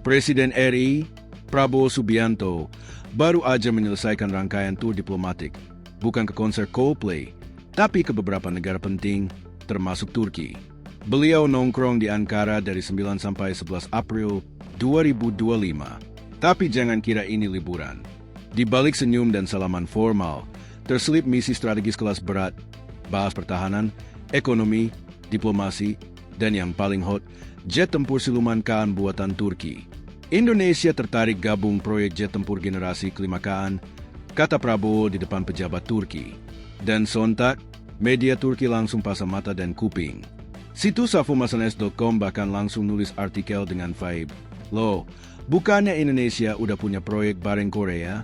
Presiden RI, Prabowo Subianto, baru aja menyelesaikan rangkaian tur diplomatik, bukan ke konser Coldplay, tapi ke beberapa negara penting, termasuk Turki. Beliau nongkrong di Ankara dari 9 sampai 11 April 2025. Tapi jangan kira ini liburan. Di balik senyum dan salaman formal, terselip misi strategis kelas berat, bahas pertahanan, ekonomi, diplomasi, dan yang paling hot, jet tempur siluman Kaan buatan Turki. Indonesia tertarik gabung proyek jet tempur generasi kelima Kaan, kata Prabowo di depan pejabat Turki. Dan sontak, media Turki langsung pasang mata dan kuping. Situs safumasanes.com bahkan langsung nulis artikel dengan vibe, "Loh, bukannya Indonesia udah punya proyek bareng Korea?"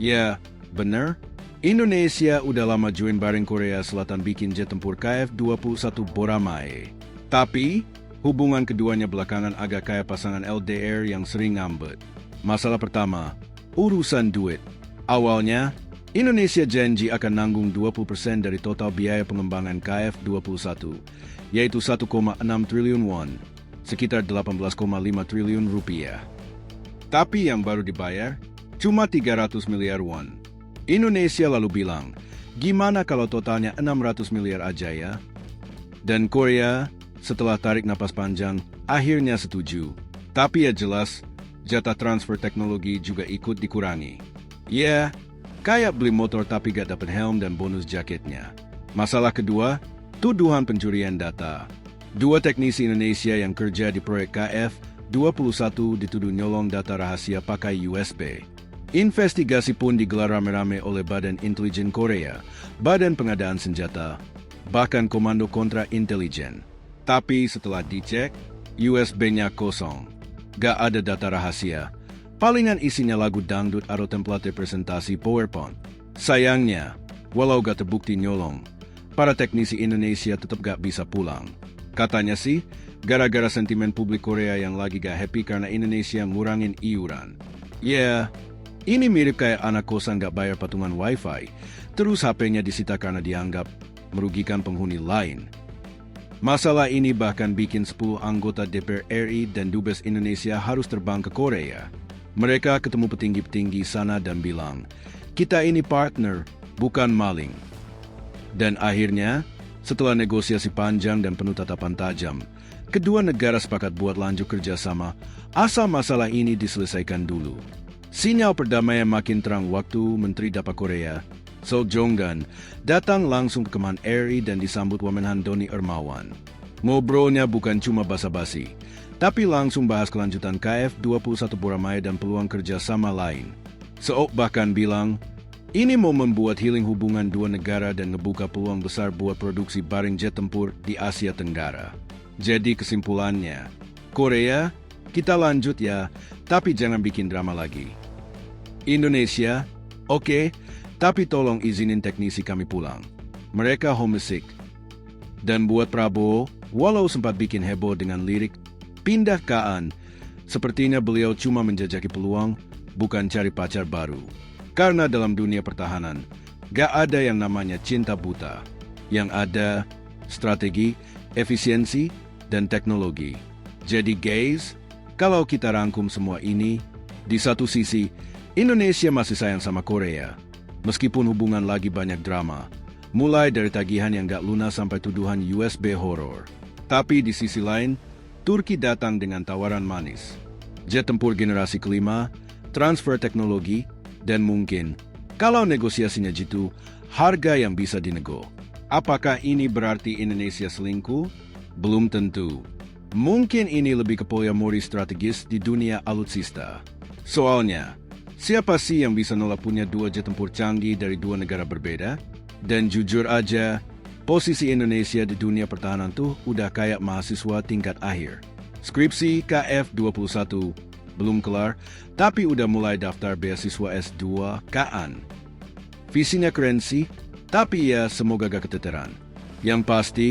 Ya, bener. Indonesia udah lama join bareng Korea Selatan bikin jet tempur KF-21 Boramae. Tapi, hubungan keduanya belakangan agak kayak pasangan LDR yang sering ngambet. Masalah pertama, urusan duit. Awalnya, Indonesia janji akan nanggung 20% dari total biaya pengembangan KF-21, yaitu 1,6 triliun won, sekitar 18,5 triliun rupiah. Tapi yang baru dibayar, cuma 300 miliar won. Indonesia lalu bilang, gimana kalau totalnya 600 miliar aja ya? Dan Korea, setelah tarik napas panjang, akhirnya setuju. Tapi ya jelas, jatah transfer teknologi juga ikut dikurangi. Ya, kayak beli motor tapi gak dapat helm dan bonus jaketnya. Masalah kedua, tuduhan pencurian data. Dua teknisi Indonesia yang kerja di proyek KF-21 dituduh nyolong data rahasia pakai USB. Investigasi pun digelar rame-rame oleh Badan Intelijen Korea, Badan Pengadaan Senjata, bahkan Komando Kontra Intelijen. Tapi setelah dicek, USB-nya kosong. Gak ada data rahasia. Palingan isinya lagu dangdut atau template presentasi PowerPoint. Sayangnya, walau gak terbukti nyolong, para teknisi Indonesia tetap gak bisa pulang. Katanya sih, gara-gara sentimen publik Korea yang lagi gak happy karena Indonesia ngurangin iuran. Ya, ini mirip kayak anak kosan gak bayar patungan wifi, terus HP-nya disita karena dianggap merugikan penghuni lain. Masalah ini bahkan bikin 10 anggota DPR RI dan Dubes Indonesia harus terbang ke Korea. Mereka ketemu petinggi-petinggi sana dan bilang, kita ini partner, bukan maling. Dan akhirnya, setelah negosiasi panjang dan penuh tatapan tajam, kedua negara sepakat buat lanjut kerjasama asal masalah ini diselesaikan dulu. Sinyal perdamaian makin terang waktu Menteri Dapak Korea, Seo Jong-gan, datang langsung ke Kemenhan RI dan disambut Wamenhan Doni Ermawan. Ngobrolnya bukan cuma basa-basi, tapi langsung bahas kelanjutan KF-21 Boramae dan peluang kerjasama lain. Seo bahkan bilang, ini mau membuat healing hubungan dua negara dan ngebuka peluang besar buat produksi bareng jet tempur di Asia Tenggara. Jadi kesimpulannya, Korea, kita lanjut ya, tapi jangan bikin drama lagi. Indonesia, oke, tapi tolong izinin teknisi kami pulang. Mereka homesick. Dan buat Prabowo, walau sempat bikin heboh dengan lirik pindah Kaan, sepertinya beliau cuma menjajaki peluang, bukan cari pacar baru. Karena dalam dunia pertahanan, gak ada yang namanya cinta buta. Yang ada strategi, efisiensi, dan teknologi. Jadi guys, kalau kita rangkum semua ini, di satu sisi, Indonesia masih sayang sama Korea. Meskipun hubungan lagi banyak drama, mulai dari tagihan yang gak lunas sampai tuduhan USB horor. Tapi di sisi lain, Turki datang dengan tawaran manis. Jet tempur generasi kelima, transfer teknologi, dan mungkin, kalau negosiasinya jitu, harga yang bisa dinego. Apakah ini berarti Indonesia selingkuh? Belum tentu. Mungkin ini lebih ke polyamori strategis di dunia alutsista. Soalnya, siapa sih yang bisa nolak punya dua jet tempur canggih dari dua negara berbeda? Dan jujur aja, posisi Indonesia di dunia pertahanan tuh udah kayak mahasiswa tingkat akhir. Skripsi KF-21 belum kelar, tapi udah mulai daftar beasiswa S2 Kaan. Visinya keren sih, tapi ya semoga gak keteteran. Yang pasti,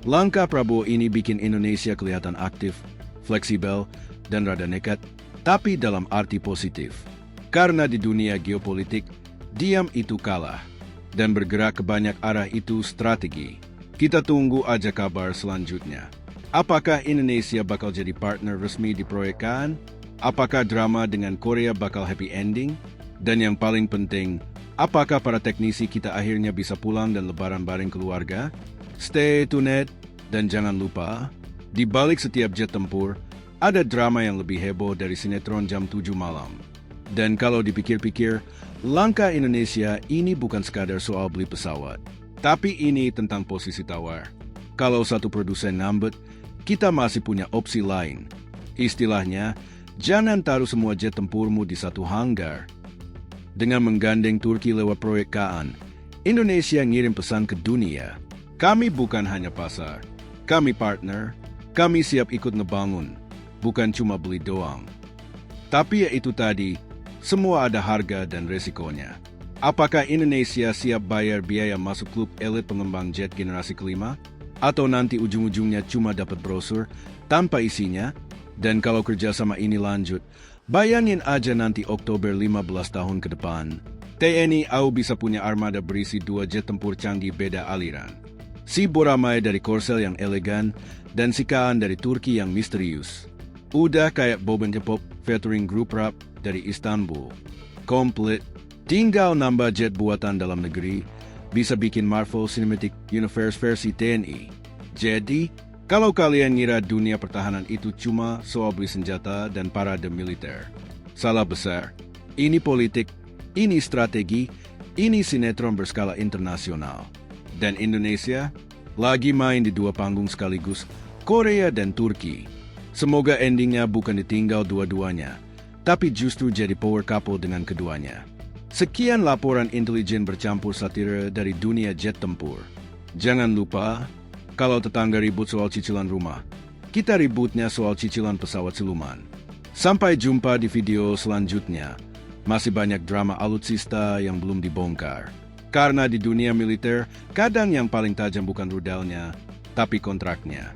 langkah Prabowo ini bikin Indonesia kelihatan aktif, fleksibel, dan rada nekat, tapi dalam arti positif. Karena di dunia geopolitik, diam itu kalah, dan bergerak ke banyak arah itu strategi. Kita tunggu aja kabar selanjutnya. Apakah Indonesia bakal jadi partner resmi di proyek Kaan? Apakah drama dengan Korea bakal happy ending? Dan yang paling penting, apakah para teknisi kita akhirnya bisa pulang dan lebaran bareng keluarga? Stay tuned, dan jangan lupa, di balik setiap jet tempur, ada drama yang lebih heboh dari sinetron jam 7 malam. Dan kalau dipikir-pikir, langkah Indonesia ini bukan sekadar soal beli pesawat. Tapi ini tentang posisi tawar. Kalau satu produsen ngambek, kita masih punya opsi lain. Istilahnya, jangan taruh semua jet tempurmu di satu hanggar. Dengan menggandeng Turki lewat proyek KAAN, Indonesia ngirim pesan ke dunia. Kami bukan hanya pasar, kami partner, kami siap ikut ngebangun, bukan cuma beli doang. Tapi ya itu tadi, semua ada harga dan resikonya. Apakah Indonesia siap bayar biaya masuk klub elit pengembang jet generasi kelima? Atau nanti ujung-ujungnya cuma dapat brosur tanpa isinya? Dan kalau kerjasama ini lanjut, bayangin aja nanti Oktober 15 tahun ke depan, TNI AU bisa punya armada berisi 2 jet tempur canggih beda aliran. Si Boramai dari Korsel yang elegan, dan si KAAN dari Turki yang misterius. Udah kayak Bob and Pop featuring grup rap dari Istanbul. Komplit, tinggal nambah jet buatan dalam negeri, bisa bikin Marvel Cinematic Universe versi TNI. Jadi, kalau kalian ngira dunia pertahanan itu cuma soal beli senjata dan parade militer, salah besar. Ini politik, ini strategi, ini sinetron berskala internasional. Dan Indonesia lagi main di 2 panggung sekaligus, Korea dan Turki. Semoga endingnya bukan ditinggal dua-duanya, tapi justru jadi power couple dengan keduanya. Sekian laporan intelijen bercampur satire dari dunia jet tempur. Jangan lupa, kalau tetangga ribut soal cicilan rumah, kita ributnya soal cicilan pesawat siluman. Sampai jumpa di video selanjutnya. Masih banyak drama alutsista yang belum dibongkar. Karena di dunia militer, kadang yang paling tajam bukan rudalnya, tapi kontraknya.